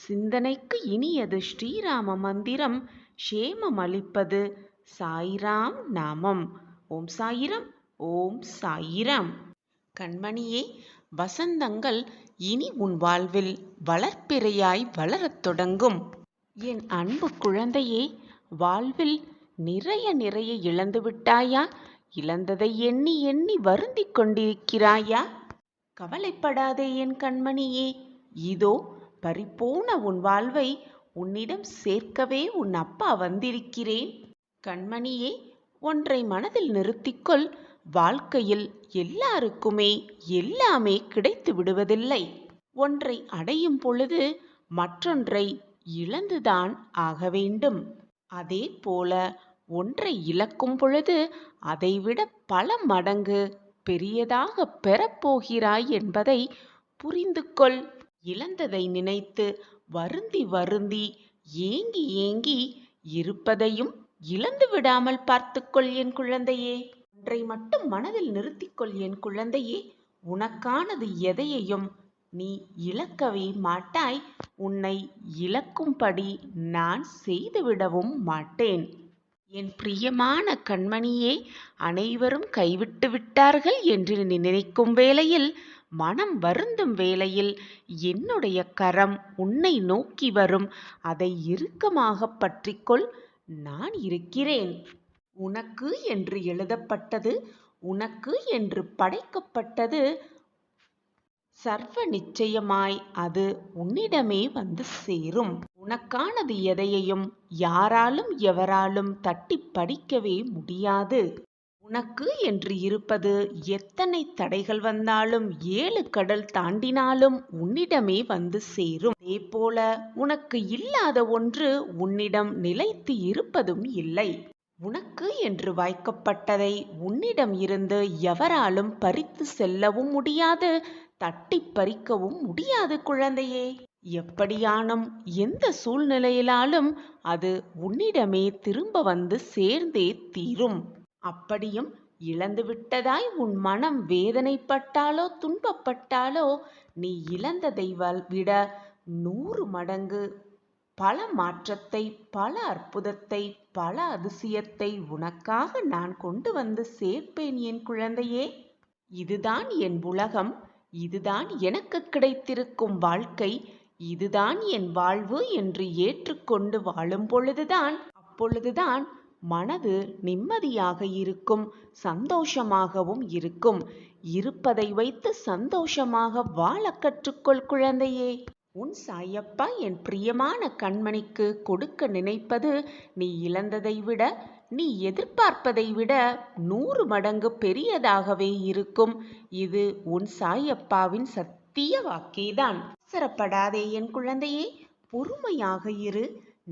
சிந்தனைக்கு இனியது ஸ்ரீராம மந்திரம், க்ஷேமம் அளிப்பது சாய்ராம் நாமம். ஓம் சாயிரம், ஓம் சாயிரம். கண்மணியே, வசந்தங்கள் இனி உன் வாழ்வில் வளர்ப்பிறையாய் வளரத் தொடங்கும். என் அன்பு குழந்தையே, வாழ்வில் நிறைய நிறைய இழந்து விட்டாயா? இழந்ததை எண்ணி எண்ணி வருந்திக் கொண்டிருக்கிறாயா? கவலைப்படாதே என் கண்மணியே, இதோ பறிபோன உன் வாழ்வை உன்னிடம் சேர்க்கவே உன் அப்பா வந்திருக்கிறேன். கண்மணியே, ஒன்றை மனதில் நிறுத்திக்கொள். வாழ்க்கையில் எல்லாருக்குமே எல்லாமே கிடைத்து விடுவதில்லை. ஒன்றை அடையும் பொழுது மற்றொன்றை இழந்துதான் ஆக வேண்டும். அதே போல ஒன்றை இழக்கும் பொழுது அதைவிட பல மடங்கு பெரியதாக பெறப்போகிறாய் என்பதை புரிந்து கொள். இழந்ததை நினைத்து வருந்தி வருந்தி ஏங்கி ஏங்கி இருப்பதையும் இழந்து விடாமல் பார்த்துக்கொள் என் குழந்தையே. ஒன்றை மட்டும் மனதில் நிறுத்திக்கொள் என் குழந்தையே, உனக்கானது எதையையும் நீ இழக்கவே மாட்டாய். உன்னை இழக்கும்படி நான் செய்துவிடவும் மாட்டேன். என் பிரியமான கண்மணியே, அனைவரும் கைவிட்டு விட்டார்கள் என்று நினைக்கும் வேளையில், மனம் வருந்தும் வேளையில் என்னுடைய கரம் உன்னை நோக்கி வரும். அதை இறுக்கமாக பற்றிக்கொள். நான் இருக்கிறேன். உனக்கு என்று எழுதப்பட்டது, உனக்கு என்று படைக்கப்பட்டது சர்வ நிச்சயமாய் அது உன்னிடமே வந்து சேரும். உனக்கானது எதையையும் யாராலும் எவராலும் தட்டி பறிக்கவே முடியாது. உனக்கு என்று இருப்பது எத்தனை தடைகள் வந்தாலும் 7 கடல் தாண்டினாலும் உன்னிடமே வந்து சேரும். அதே போல உனக்கு இல்லாத ஒன்று உன்னிடம் நிலைத்து இருப்பதும் இல்லை. உனக்கு என்று வாய்க்கப்பட்டதை உன்னிடம் இருந்து எவராலும் பறித்து செல்லவும் முடியாது, தட்டி பறிக்கவும் முடியாது குழந்தையே. எப்படியானும் எந்த சூழ்நிலையிலாலும் அது உன்னிடமே திரும்ப வந்து சேர்ந்தே தீரும். அப்படியும் இழந்துவிட்டதாய் உன் மனம் வேதனைப்பட்டாலோ துன்பப்பட்டாலோ, நீ இழந்ததை விட 100 மடங்கு பல மாற்றத்தை, பல அற்புதத்தை, பல அதிசயத்தை உனக்காக நான் கொண்டு வந்து சேர்ப்பேன் என் குழந்தையே. இதுதான் என் உலகம், இதுதான் எனக்கு கிடைத்திருக்கும் வாழ்க்கை, இதுதான் என் வாழ்வு என்று ஏற்றுக்கொண்டு வாழும் பொழுதுதான், அப்பொழுதுதான் மனது நிம்மதியாக இருக்கும், சந்தோஷமாகவும் இருக்கும். இருப்பதை வைத்து சந்தோஷமாக வாழ கற்றுக்கொள் குழந்தையே. உன் சாயப்பா என் பிரியமான கண்மணிக்கு கொடுக்க நினைப்பது நீ இழந்ததை விட, நீ எதிர்பார்ப்பதை விட 100 மடங்கு பெரியதாகவே இருக்கும். இது உன் சாயப்பாவின் சத்திய வாக்கேதான். அவசரப்படாதே என் குழந்தையே, பொறுமையாக இரு.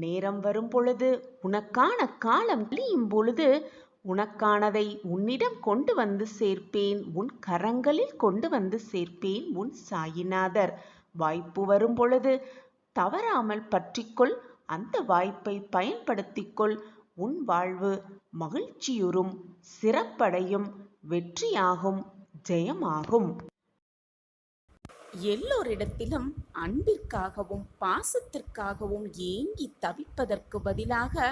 நேரம் வரும் பொழுது, உனக்கான காலம் கழியும் பொழுது உனக்கானதை உன்னிடம் கொண்டு வந்து சேர்ப்பேன். உன் கரங்களில் கொண்டு வந்து சேர்ப்பேன் உன் சாயிநாதர். வாய்ப்பு வரும் பொழுது தவறாமல் பற்றிக்கொள். அந்த வாய்ப்பை பயன்படுத்திக்கொள். உன் வாழ்வு மகிழ்ச்சியுறும், சிறப்படையும், வெற்றியாகும், ஜெயமாகும். எல்லோரிடத்திலும் அன்பிற்காகவும் பாசத்திற்காகவும் ஏங்கி தவிப்பதற்கு பதிலாக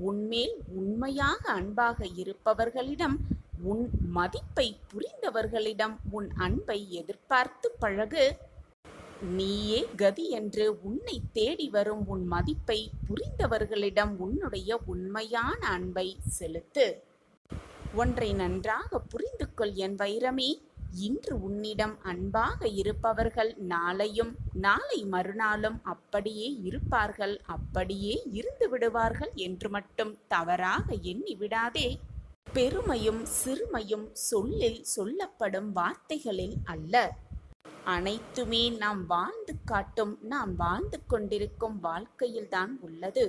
உன்மேல் உண்மையாக அன்பாக இருப்பவர்களிடம், உன் மதிப்பை புரிந்தவர்களிடம் உன் அன்பை எதிர்பார்த்து பழகு. நீயே கதி என்று உன்னை தேடி வரும் உன் மதிப்பை புரிந்தவர்களிடம் உன்னுடைய உண்மையான அன்பை செலுத்து. ஒன்றை நன்றாக புரிந்து கொள் என் வைரமே. இன்று உன்னிடம் அன்பாக இருப்பவர்கள் நாளையும் நாளை மறுநாளும் அப்படியே இருப்பார்கள், அப்படியே இருந்து விடுவார்கள் என்று மட்டும் தவறாக எண்ணி விடாதே. பெருமையும் சிறுமையும் சொல்லில் சொல்லப்படும் வார்த்தைகளில் அல்ல. அனைத்துமே நாம் வாழ்ந்து காட்டும், நாம் வாழ்ந்து கொண்டிருக்கும் வாழ்க்கையில்தான் உள்ளது.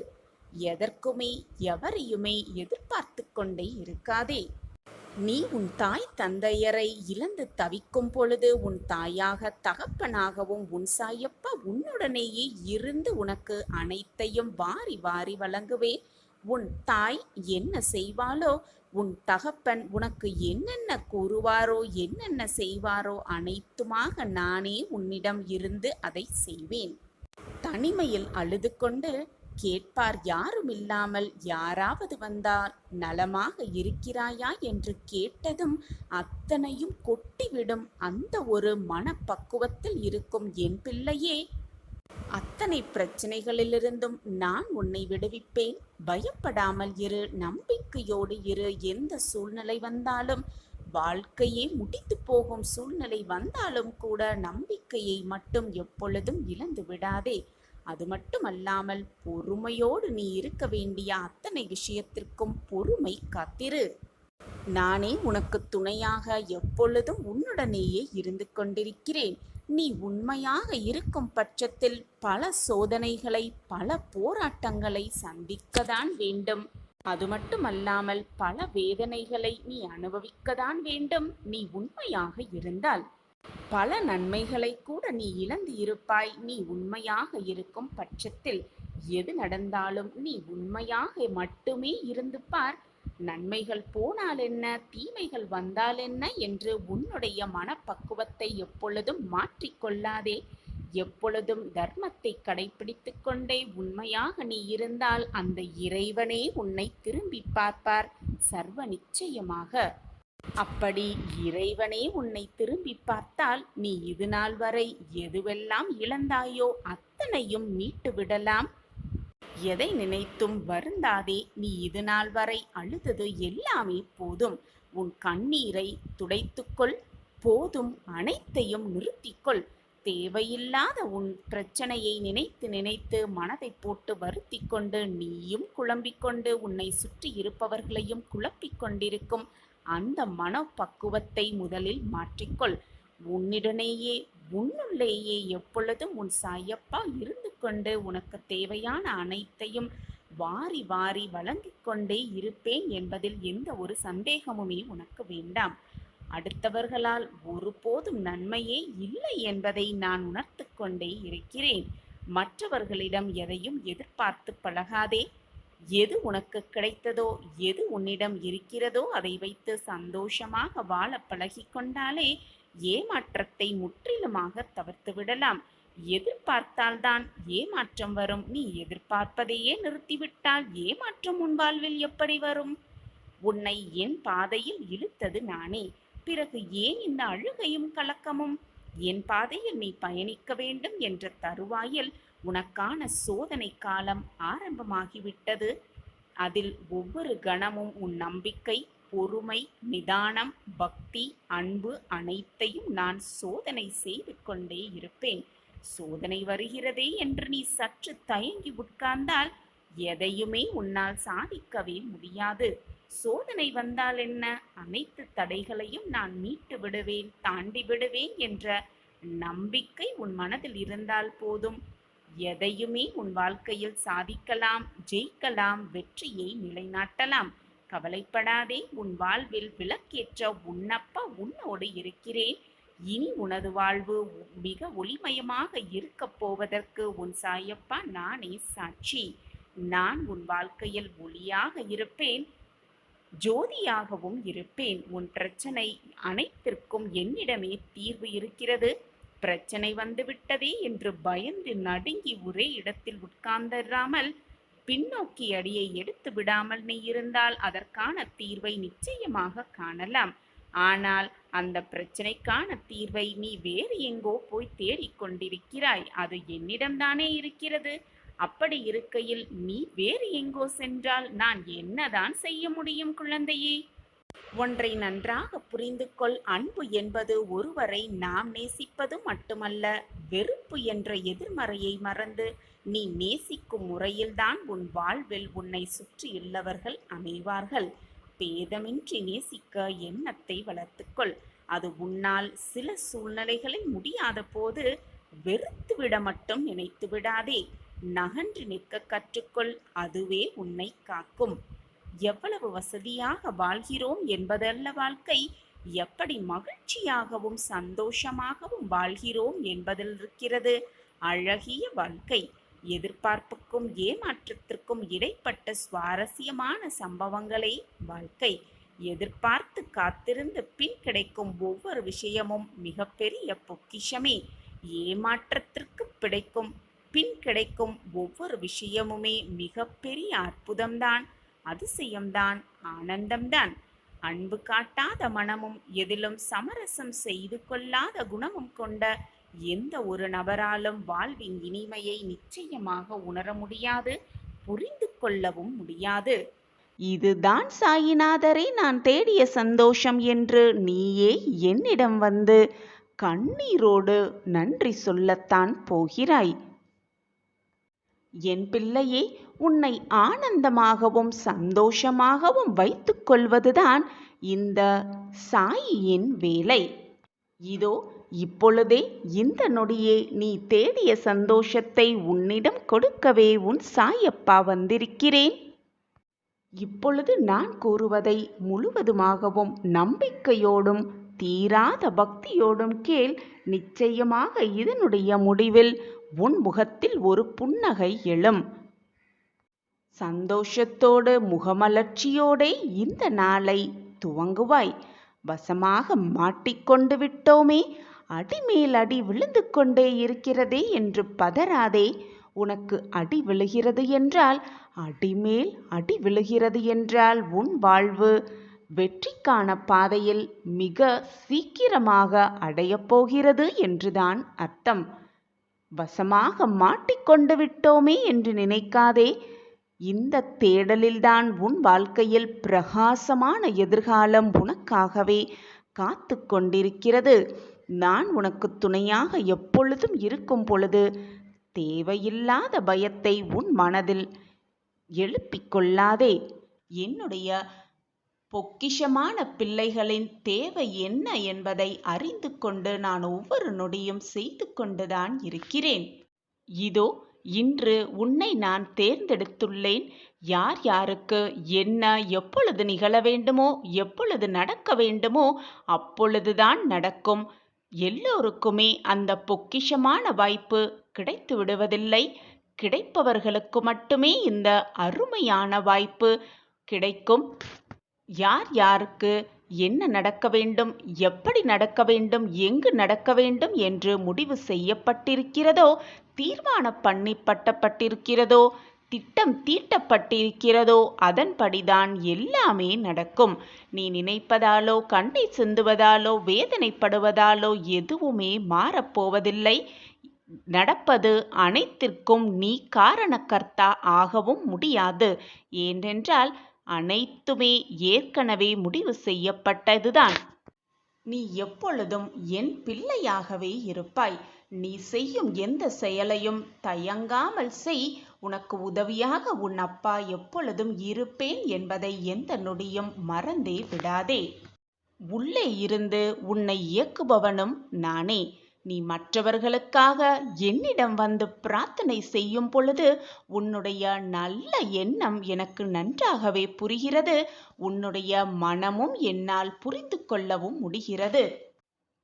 எதற்குமே எவரையுமே எதிர்பார்த்து கொண்டே இருக்காதே. நீ உன் தாய் தந்தையரை இழந்து தவிக்கும் பொழுது உன் தாயாக தகப்பனாகவும் உன் சாயப்பா உன்னுடனேயே இருந்து உனக்கு அனைத்தையும் வாரி வாரி வழங்குவேன். உன் தாய் என்ன செய்வாளோ, உன் தகப்பன் உனக்கு என்னென்ன கூறுவாரோ, என்னென்ன செய்வாரோ அனைத்துமாக நானே உன்னிடம் இருந்து அதை செய்வேன். தனிமையில் அழுது கொண்டு கேட்பார் யாரும் இல்லாமல் யாராவது வந்தால் நலமாக இருக்கிறாயா என்று கேட்டதும் அத்தனையும் கொட்டிவிடும் அந்த ஒரு மனப்பக்குவத்தில் இருக்கும் என் பிள்ளையே, அத்தனை பிரச்சனைகளிலிருந்தும் நான் உன்னை விடுவிப்பேன். பயப்படாமல் இரு, நம்பிக்கையோடு இரு. எந்த சூழ்நிலை வந்தாலும், வாழ்க்கையே முடித்து போகும் சூழ்நிலை வந்தாலும் கூட நம்பிக்கையை மட்டும் எப்பொழுதும் இழந்து விடாதே. அது மட்டுமல்லாமல் பொறுமையோடு நீ இருக்க வேண்டிய அத்தனை விஷயத்திற்கும் பொறுமை காத்திரு. நானே உனக்கு துணையாக எப்பொழுதும் உன்னுடனேயே இருந்து கொண்டிருக்கிறேன். நீ உண்மையாக இருக்கும் பட்சத்தில் பல சோதனைகளை, பல போராட்டங்களை சந்திக்கத்தான் வேண்டும். அது மட்டுமல்லாமல் பல வேதனைகளை நீ அனுபவிக்கத்தான் வேண்டும். நீ உண்மையாக இருந்தால் பல நன்மைகளை கூட நீ இழந்து இருப்பாய். நீ உண்மையாக இருக்கும் பட்சத்தில் எது நடந்தாலும் நீ உண்மையாக மட்டுமே இருந்து பார். நன்மைகள் போனால் என்ன, தீமைகள் வந்தால் என்ன என்று உன்னுடைய மனப்பக்குவத்தை எப்பொழுதும் மாற்றிக்கொள்ளாதே. எப்பொழுதும் தர்மத்தை கடைபிடித்து கொண்டே உண்மையாக நீ இருந்தால் அந்த இறைவனே உன்னை திரும்பி பார்ப்பார் சர்வ நிச்சயமாக. அப்படி இறைவனே உன்னை திரும்பி பார்த்தால் நீ இது நாள் வரை எதுவெல்லாம் இழந்தாயோ அத்தனையும் மீட்டு விடலாம். எதை நினைத்தும் வருந்தாதே. நீ இது நாள் வரை அழுதது எல்லாமே போதும். உன் கண்ணீரை துடைத்துக்கொள். போதும், அனைத்தையும் நிறுத்திக்கொள். தேவையில்லாத உன் பிரச்சனையை நினைத்து நினைத்து மனதை போட்டு வருத்தி கொண்டு நீயும் குழம்பிக்கொண்டு உன்னை சுற்றி இருப்பவர்களையும் குழப்பிக் கொண்டிருக்கும் அந்த மனப்பக்குவத்தை முதலில் மாற்றிக்கொள். உன்னிடனேயே உன்னுள்ளேயே எப்பொழுதும் உன் சாயப்பா இருந்து கொண்டு உனக்கு தேவையான அனைத்தையும் வாரி வாரி வழங்கிக் கொண்டே இருப்பேன் என்பதில் எந்த ஒரு சந்தேகமுமே உனக்கு வேண்டாம். அடுத்தவர்களால் ஒருபோதும் நன்மையே இல்லை என்பதை நான் உணர்த்து கொண்டே இருக்கிறேன். மற்றவர்களிடம் எதையும் எதிர்பார்த்து பழகாதே. எது உனக்கு கிடைத்ததோ, எது உன்னிடம் இருக்கிறதோ அதை வைத்து சந்தோஷமாக வாழ பழகி கொண்டாலே ஏமாற்றத்தை முற்றிலுமாக தவிர்த்து விடலாம். எதிர்பார்த்தால்தான் ஏமாற்றம் வரும். நீ எதிர்பார்ப்பதையே நிறுத்திவிட்டால் ஏமாற்றம் உன் வாழ்வில் எப்படி வரும்? உன்னை என் பாதையில் இழுத்தது நானே. பிறகு ஏன் இந்த அழுகையும் கலக்கமும்? என் பாதையில் நீ பயணிக்க வேண்டும் என்ற தருவாயில் உனக்கான சோதனை காலம் ஆரம்பமாகிவிட்டது. அதில் ஒவ்வொரு கணமும் உன் நம்பிக்கை, பொறுமை, நிதானம், பக்தி, அன்பு அனைத்தையும் நான் சோதனை செய்து கொண்டே இருப்பேன். சோதனை வருகிறதே என்று நீ சற்று தயங்கி உட்கார்ந்தால் எதையுமே உன்னால் சாதிக்கவே முடியாது. சோதனை வந்தால் என்ன, அனைத்து தடைகளையும் நான் மீட்டு விடுவேன், தாண்டி விடுவேன் என்ற நம்பிக்கை உன் மனதில் இருந்தால் போதும். எதையுமே உன் வாழ்க்கையில் சாதிக்கலாம், ஜெயிக்கலாம், வெற்றியை நிலைநாட்டலாம். கவலைப்படாதே. உன் வாழ்வில் விளக்கேற்ற உன்னப்பா உன்னோடு இருக்கிறேன். இனி உனது வாழ்வு மிக ஒளிமயமாக இருக்கப் போவதற்கு உன் சாயப்பா நானே சாட்சி. நான் உன் வாழ்க்கையில் ஒளியாக இருப்பேன், ஜோதியாகவும் இருப்பேன். உன் பிரச்சனை அனைத்திற்கும் என்னிடமே தீர்வு இருக்கிறது. பிரச்சனை வந்துவிட்டதே என்று பயந்து நடுங்கி ஒரே இடத்தில் உட்கார்ந்திராமல் பின்னோக்கி அடியை எடுத்து விடாமல் நீ இருந்தால் அதற்கான தீர்வை நிச்சயமாக காணலாம். ஆனால் அந்த பிரச்சனைக்கான தீர்வை நீ வேறு எங்கோ போய் தேடிக்கொண்டிருக்கிறாய். அது என்னிடம்தானே இருக்கிறது. அப்படி இருக்கையில் நீ வேறு எங்கோ சென்றால் நான் என்னதான் செய்ய முடியும் குழந்தையே? ஒன்றை நன்றாக புரிந்து கொள். அன்பு என்பது ஒருவரை நாம் நேசிப்பது மட்டுமல்ல. வெறுப்பு என்ற எதிர்மறையை மறந்து நீ நேசிக்கும் முறையில்தான் உன் வாழ்வில் உன்னை சுற்றியுள்ளவர்கள் அமைவார்கள். பேதமின்றி நேசிக்க எண்ணத்தை வளர்த்துக்கொள். அது உன்னால் சில சூழ்நிலைகளில் முடியாத போது வெறுத்துவிட மட்டும் நினைத்து விடாதே. நகன்று நிற்க கற்றுக்கொள். அதுவே உன்னை காக்கும். எவ்வளவு வசதியாக வாழ்கிறோம் என்பதல்ல வாழ்க்கை, எப்படி மகிழ்ச்சியாகவும் சந்தோஷமாகவும் வாழ்கிறோம் என்பதில் இருக்கிறது அழகிய வாழ்க்கை. எதிர்பார்ப்புக்கும் ஏமாற்றத்திற்கும் இடைப்பட்ட சுவாரஸ்யமான சம்பவங்களே வாழ்க்கை. எதிர்பார்த்து காத்திருந்து பின் கிடைக்கும் ஒவ்வொரு விஷயமும் மிகப்பெரிய பொக்கிஷமே. ஏமாற்றத்திற்கு பிடிக்கும் பின் கிடைக்கும் ஒவ்வொரு விஷயமுமே மிகப்பெரிய அற்புதம்தான், அதிசயம்தான், ஆனந்தம்தான். அன்பு காட்டாத மனமும் எதிலும் சமரசம் செய்து கொள்ளாத குணமும் கொண்ட எந்த ஒரு நபராலும் வாழ்வின் இனிமையை நிச்சயமாக உணர முடியாது, புரிந்து கொள்ளவும் முடியாது. இதுதான் சாயிநாதரை நான் தேடிய சந்தோஷம் என்று நீயே என்னிடம் வந்து கண்ணீரோடு நன்றி சொல்லத்தான் போகிறாய். என் பிள்ளையே, உன்னை ஆனந்தமாகவும் சந்தோஷமாகவும் வைத்துக் கொள்வதுதான் இந்த சாயியின் வேலை. இதோ இப்பொழுதே இந்த நொடியே நீ தேடிய சந்தோஷத்தை உன்னிடம் கொடுக்கவே உன் சாயப்பா வந்திருக்கிறேன். இப்பொழுது நான் கூறுவதை முழுவதுமாகவும் நம்பிக்கையோடும் தீராத பக்தியோடும் கேள். நிச்சயமாக இதனுடைய முடிவில் உன் முகத்தில் ஒரு புன்னகை எழும். சந்தோஷத்தோடு முகமலர்ச்சியோடே இந்த நாளை துவங்குவாய். வசமாக மாட்டிக்கொண்டு விட்டோமே, அடிமேல் அடி விழுந்து கொண்டே இருக்கிறதே என்று பதறாதே. உனக்கு அடி விழுகிறது என்றால், அடிமேல் அடி விழுகிறது என்றால் உன் வாழ்வு வெற்றிக்கான பாதையில் மிக சீக்கிரமாக அடையப் போகிறது என்றுதான் அர்த்தம். வசமாக மாட்டிக்கொண்டு விட்டோமே என்று நினைக்காதே. இந்த தேடலில்தான் உன் வாழ்க்கையில் பிரகாசமான எதிர்காலம் உனக்காகவே காத்து கொண்டிருக்கிறது. நான் உனக்கு துணையாக எப்பொழுதும் இருக்கும் பொழுது தேவையில்லாத பயத்தை உன் மனதில் எழுப்பிக் கொள்ளாதே. என்னுடைய பொக்கிஷமான பிள்ளைகளின் தேவை என்ன என்பதை அறிந்து கொண்டு நான் ஒவ்வொரு நொடியும் செய்து கொண்டுதான் இருக்கிறேன். இதோ இன்று உன்னை நான் தேர்ந்தெடுத்துள்ளேன். யார் யாருக்கு என்ன எப்பொழுது நிகழ வேண்டுமோ, எப்பொழுது நடக்க வேண்டுமோ அப்பொழுதுதான் நடக்கும். எல்லோருக்குமே அந்த பொக்கிஷமான வாய்ப்பு கிடைத்து விடுவதில்லை. கிடைப்பவர்களுக்கு மட்டுமே இந்த அருமையான வாய்ப்பு கிடைக்கும். யார் யாருக்கு என்ன நடக்க வேண்டும், எப்படி நடக்க வேண்டும், எங்கு நடக்க வேண்டும் என்று முடிவு செய்யப்பட்டிருக்கிறதோ, தீர்மானம் பண்ணப்பட்டிருக்கிறதோ, திட்டம் தீட்டப்பட்டிருக்கிறதோ அதன்படிதான் எல்லாமே நடக்கும். நீ நினைப்பதாலோ, கண்ணை சிந்துவதாலோ, வேதனைப்படுவதாலோ எதுவுமே மாறப்போவதில்லை. நடப்பது அனைத்திற்கும் நீ காரணக்கர்த்தா ஆகவும் முடியாது. ஏனென்றால் அனைத்துமே ஏற்கனவே முடிவு செய்யப்பட்டதுதான். நீ எப்பொழுதும் என் பிள்ளையாகவே இருப்பாய். நீ செய்யும் எந்த செயலையும் தயங்காமல் செய். உனக்கு உதவியாக உன் அப்பா எப்பொழுதும் இருப்பேன் என்பதை எந்த நொடியும் மறந்தே விடாதே. உள்ளே இருந்து உன்னை இயக்குபவனும் நானே. நீ மற்றவர்களுக்காக என்னிடம் வந்து பிரார்த்தனை செய்யும் பொழுது உன்னுடைய நல்ல எண்ணம் எனக்கு நன்றாகவே புரிகிறது. உன்னுடைய மனமும் என்னால் புரிந்து கொள்ளவும் முடிகிறது.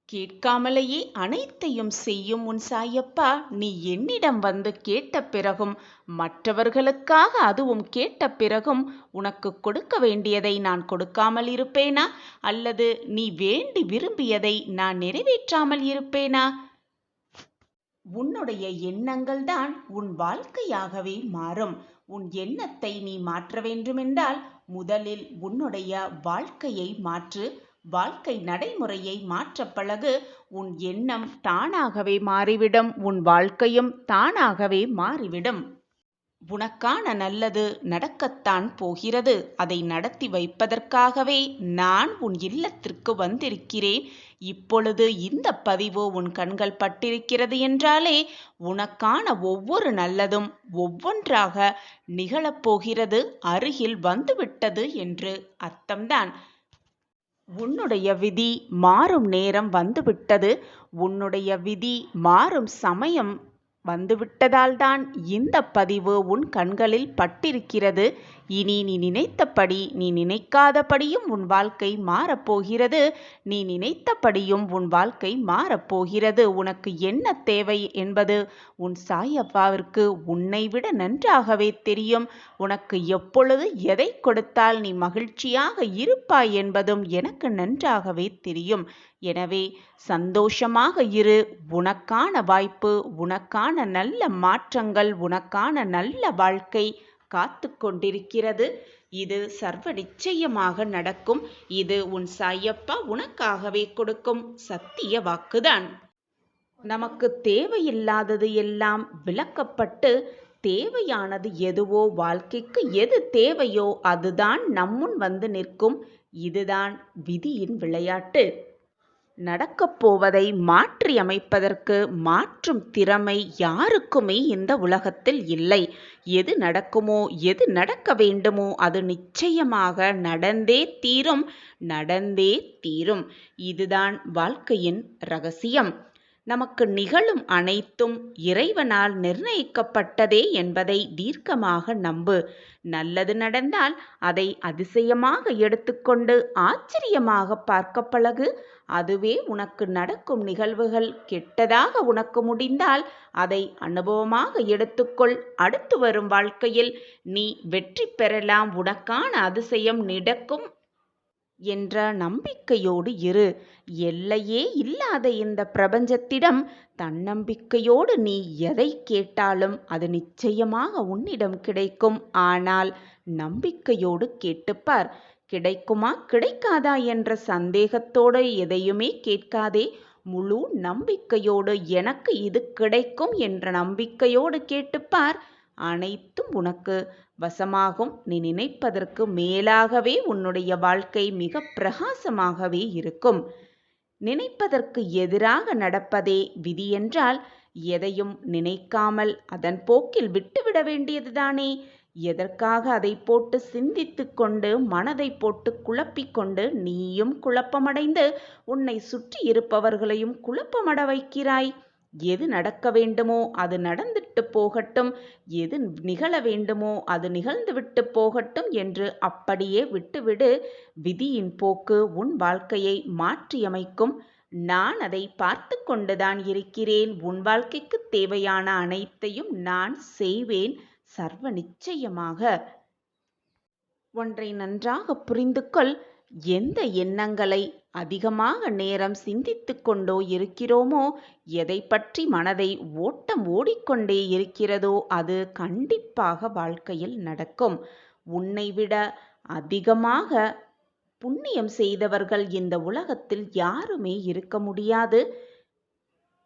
கேட்காமலேயே அனைத்தையும் செய்யும் உன் சாயப்பா நீ என்னிடம் வந்து கேட்ட பிறகும், மற்றவர்களுக்காக அதுவும் கேட்ட பிறகும் உனக்கு கொடுக்க வேண்டியதை நான் கொடுக்காமல் இருப்பேனா? அல்லது நீ வேண்டி விரும்பியதை நான் நிறைவேற்றாமல் இருப்பேனா? உன்னுடைய எண்ணங்கள் தான் உன் வாழ்க்கையாகவே மாறும். உன் எண்ணத்தை நீ மாற்ற வேண்டுமென்றால் முதலில் உன்னுடைய வாழ்க்கையை மாற்று. வாழ்க்கை நடைமுறையை மாற்ற பழகு. உன் எண்ணம் தானாகவே மாறிவிடும். உன் வாழ்க்கையும் தானாகவே மாறிவிடும். உனக்கான நல்லது நடக்கத்தான் போகிறது. அதை நடத்தி வைப்பதற்காகவே நான் உன் இல்லத்திற்கு வந்திருக்கிறேன். இப்பொழுது இந்த பதிவு உன் கண்கள் பட்டிருக்கிறது என்றாலே உனக்கான ஒவ்வொரு நல்லதும் ஒவ்வொன்றாக நிகழப்போகிறது, அருகில் வந்துவிட்டது என்று அர்த்தம்தான். உன்னுடைய விதி மாறும் நேரம் வந்துவிட்டது. உன்னுடைய விதி மாறும் சமயம் வந்துவிட்டதால் தான் இந்த பதிவு உன் கண்களில் பட்டிருக்கிறது. இனி நீ நினைத்தபடி, நீ நினைக்காதபடியும் உன் வாழ்க்கை மாறப்போகிறது. நீ நினைத்தபடியும் உன் வாழ்க்கை மாறப்போகிறது. உனக்கு என்ன தேவை என்பது உன் சாயப்பாவிற்கு உன்னை விட நன்றாகவே தெரியும். உனக்கு எப்பொழுது எதை கொடுத்தால் நீ மகிழ்ச்சியாக இருப்பாய் என்பதும் எனக்கு நன்றாகவே தெரியும். எனவே சந்தோஷமாக இரு. உனக்கான வாய்ப்பு, உனக்கான நல்ல மாற்றங்கள், உனக்கான நல்ல வாழ்க்கை காத்து கொண்டிருக்கிறது. இது சர்வ நிச்சயமாக நடக்கும். இது உன் சாயப்பா உனக்காகவே கொடுக்கும் சத்திய வாக்குதான். நமக்கு தேவையில்லாதது எல்லாம் விலக்கப்பட்டு தேவையானது எதுவோ, வாழ்க்கைக்கு எது தேவையோ அதுதான் நம்முன் வந்து நிற்கும். இதுதான் விதியின் விளையாட்டு. நடக்கப் போவதை மாற்றி அமைப்பதற்கு மாற்றும் திறமை யாருக்குமே இந்த உலகத்தில் இல்லை. எது நடக்குமோ, எது நடக்க வேண்டுமோ அது நிச்சயமாக நடந்தே தீரும், நடந்தே தீரும். இதுதான் வாழ்க்கையின் ரகசியம். நமக்கு நிகழும் அனைத்தும் இறைவனால் நிர்ணயிக்கப்பட்டதே என்பதை தீர்க்கமாக நம்பு. நல்லது நடந்தால் அதை அதிசயமாக எடுத்துக்கொண்டு ஆச்சரியமாக பார்க்க பழகு. அதுவே உனக்கு நடக்கும் நிகழ்வுகள். கெட்டதாக உனக்கு முடிந்தால் அதை அனுபவமாக எடுத்துக்கொள். அடுத்து வரும் வாழ்க்கையில் நீ வெற்றி பெறலாம். உனக்கான அதிசயம் நடக்கும் என்ற நம்பிக்கையோடு இரு. எல்லையே இல்லாத இந்த பிரபஞ்சத்திடம் தன்னம்பிக்கையோடு நீ எதை கேட்டாலும் அது நிச்சயமாக உன்னிடம் கிடைக்கும். ஆனால் நம்பிக்கையோடு கேட்டுப்பார். கிடைக்குமா கிடைக்காதா என்ற சந்தேகத்தோடு எதையுமே கேட்காதே. முழு நம்பிக்கையோடு எனக்கு இது கிடைக்கும் என்ற நம்பிக்கையோடு கேட்டுப்பார். அனைத்தும் உனக்கு வசமாகும். நீ நினைப்பதற்கு மேலாகவே உன்னுடைய வாழ்க்கை மிக பிரகாசமாகவே இருக்கும். நினைப்பதற்கு எதிராக நடப்பதே விதி என்றால் எதையும் நினைக்காமல் அதன் போக்கில் விட்டுவிட வேண்டியதுதானே. எதற்காக அதை போட்டு சிந்தித்து கொண்டு மனதை போட்டு குழப்பிக்கொண்டு நீயும் குழப்பமடைந்து உன்னை சுற்றி இருப்பவர்களையும் குழப்பமட வைக்கிறாய்? எது நடக்க வேண்டுமோ அது நடந்துட்டு போகட்டும், எது நிகழ வேண்டுமோ அது நிகழ்ந்துவிட்டு போகட்டும் என்று அப்படியே விட்டுவிடு. விதியின் போக்கு உன் வாழ்க்கையை மாற்றியமைக்கும். நான் அதை பார்த்து கொண்டுதான் இருக்கிறேன். உன் வாழ்க்கைக்கு தேவையான அனைத்தையும் நான் செய்வேன் சர்வ நிச்சயமாக. ஒன்றை நன்றாக புரிந்து கொள். எந்த எண்ணங்களை அதிகமாக நேரம் சிந்தித்து கொண்டோ இருக்கிறோமோ, எதை பற்றி மனதை ஓட்டம் ஓடிக்கொண்டே இருக்கிறதோ அது கண்டிப்பாக வாழ்க்கையில் நடக்கும். உன்னை விட அதிகமாக புண்ணியம் செய்தவர்கள் இந்த உலகத்தில் யாருமே இருக்க முடியாது.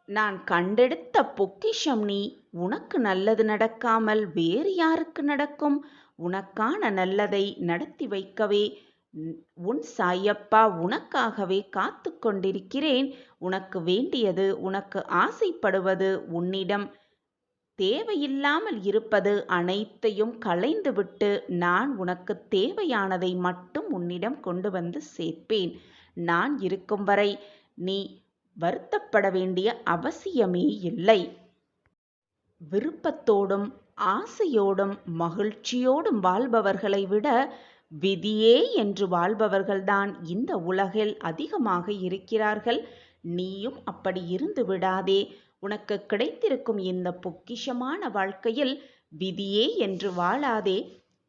நான் கண்டெடுத்த பொக்கிஷம் நீ. உனக்கு நல்லது நடக்காமல் வேறு யாருக்கு நடக்கும்? உனக்கான நல்லதை நடத்தி வைக்கவே உன் சாயப்பா உனக்காகவே காத்து கொண்டிருக்கிறேன். உனக்கு வேண்டியது, உனக்கு ஆசைப்படுவது, உன்னிடம் தேவையில்லாமல் இருப்பது அனைத்தையும் களைந்துவிட்டு நான் உனக்கு தேவையானதை மட்டும் உன்னிடம் கொண்டு வந்து சேர்ப்பேன். நான் இருக்கும் வரை நீ வருத்தப்பட வேண்டிய அவசியமே இல்லை. விருப்பத்தோடும் ஆசையோடும் மகிழ்ச்சியோடும் வாழ்பவர்களை விட விதியே என்று வாழ்பவர்கள்தான் இந்த உலகில் அதிகமாக இருக்கிறார்கள். நீயும் அப்படி இருந்து விடாதே. உனக்கு கிடைத்திருக்கும் இந்த பொக்கிஷமான வாழ்க்கையில் விதியே என்று வாழாதே.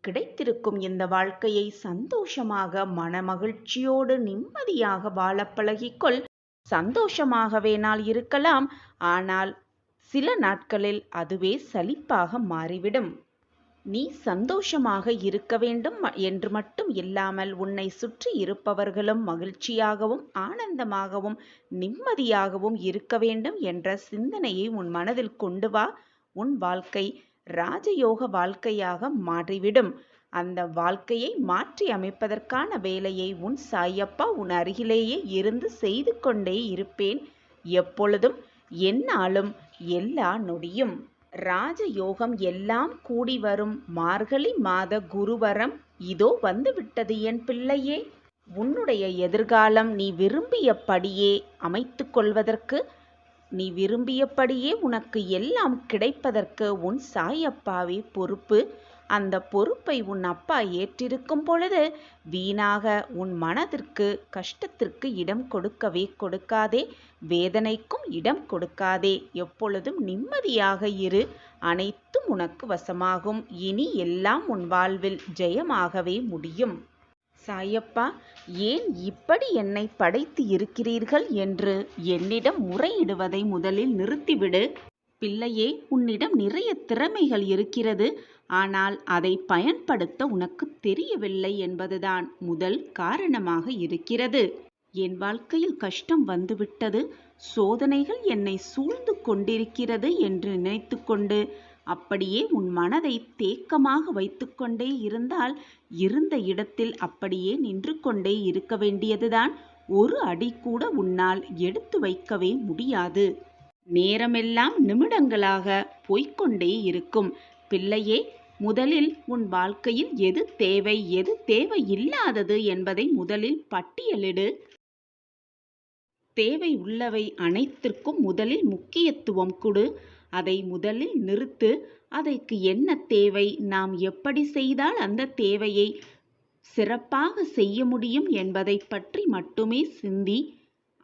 கிடைத்திருக்கும் இந்த வாழ்க்கையை சந்தோஷமாக மனமகிழ்ச்சியோடு நிம்மதியாக வாழ பழகிக்கொள். சந்தோஷமாகவே நாள் இருக்கலாம், ஆனால் சில நாட்களில் அதுவே சலிப்பாக மாறிவிடும். நீ சந்தோஷமாக இருக்க வேண்டும் என்று மட்டும் இல்லாமல் உன்னை சுற்றி இருப்பவர்களும் மகிழ்ச்சியாகவும் ஆனந்தமாகவும் நிம்மதியாகவும் இருக்க வேண்டும் என்ற சிந்தனையை உன் மனதில் கொண்டு வா. உன் வாழ்க்கை ராஜயோக வாழ்க்கையாக மாறிவிடும். அந்த வாழ்க்கையை மாற்றி அமைப்பதற்கான வேலையை உன் சாயப்பா உன் அருகிலேயே இருந்து செய்து கொண்டே இருப்பேன். எப்பொழுதும், எந்நாளும், எல்லா நொடியும். ராஜயோகம் எல்லாம் கூடி வரும் மார்கழி மாத குருவரம் இதோ வந்துவிட்டது என் பிள்ளையே. உன்னுடைய எதிர்காலம் நீ விரும்பியபடியே அமைத்து கொள்வதற்கு, நீ விரும்பியபடியே உனக்கு எல்லாம் கிடைப்பதற்கு உன் சாயப்பாவே பொறுப்பு. அந்த பொறுப்பை உன் அப்பா ஏற்றிருக்கும் பொழுது வீணாக உன் மனதிற்கு கஷ்டத்திற்கு இடம் கொடுக்கவே கொடுக்காதே. வேதனைக்கும் இடம் கொடுக்காதே. எப்பொழுதும் நிம்மதியாக இரு. அனைத்தும் உனக்கு வசமாகும். இனி எல்லாம் உன் வாழ்வில் ஜெயமாகவே முடியும். சாயப்பா, ஏன் இப்படி என்னை படைத்து இருக்கிறீர்கள் என்று என்னிடம் முறையிடுவதை முதலில் நிறுத்திவிடு. பிள்ளையே, உன்னிடம் நிறைய திறமைகள் இருக்கிறது. ஆனால் அதை பயன்படுத்த உனக்கு தெரியவில்லை என்பதுதான் முதல் காரணமாக இருக்கிறது. என் வாழ்க்கையில் கஷ்டம் வந்துவிட்டது, சோதனைகள் என்னை சூழ்ந்து கொண்டிருக்கிறது என்று நினைத்துக்கொண்டு அப்படியே உன் மனதை தேக்கமாக வைத்துக்கொண்டே இருந்தால் இருந்த இடத்தில் அப்படியே நின்று கொண்டே இருக்க வேண்டியதுதான். ஒரு அடி கூட உன்னால் எடுத்து வைக்கவே முடியாது. நேரமெல்லாம் நிமிடங்களாக போய்க்கொண்டே இருக்கும். பிள்ளையே, முதலில் உன் வாழ்க்கையில் எது தேவை, எது தேவையில்லாதது என்பதை முதலில் பட்டியலிடு. தேவை உள்ளவை அனைத்திற்கும் முதலில் முக்கியத்துவம் கொடு. அதை முதலில் நிறுத்து. அதற்கு என்ன தேவை, நாம் எப்படி செய்தால் அந்த தேவையை சிறப்பாக செய்ய முடியும் என்பதை பற்றி மட்டுமே சிந்தி.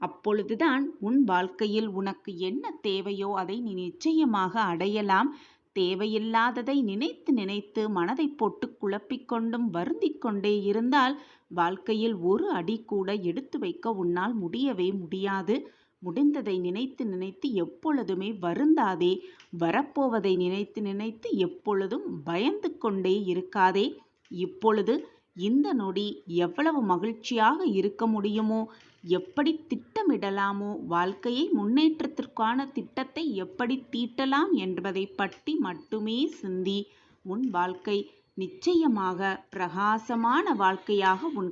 அப்பொழுதுதான் உன் வாழ்க்கையில் உனக்கு என்ன தேவையோ அதை நீ நிச்சயமாக அடையலாம். தேவையில்லாததை நினைத்து நினைத்து மனதை போட்டு குழப்பிக்கொண்டும் வருந்திக் கொண்டே இருந்தால் வாழ்க்கையில் ஒரு அடி கூட எடுத்து வைக்க உன்னால் முடியவே முடியாது. முடிந்ததை நினைத்து நினைத்து எப்பொழுதுமே வருந்தாதே. வரப்போவதை நினைத்து நினைத்து எப்பொழுதும் பயந்து கொண்டே இருக்காதே. இப்பொழுது இந்த நொடி எவ்வளவு மகிழ்ச்சியாக இருக்க முடியுமோ, எப்படி திட்டமிடலாமோ, வாழ்க்கையை முன்னேற்றத்திற்கான திட்டத்தை எப்படி தீட்டலாம் என்பதை பற்றி மட்டுமே சிந்தி. உன் வாழ்க்கை நிச்சயமாக பிரகாசமான வாழ்க்கையாக உன்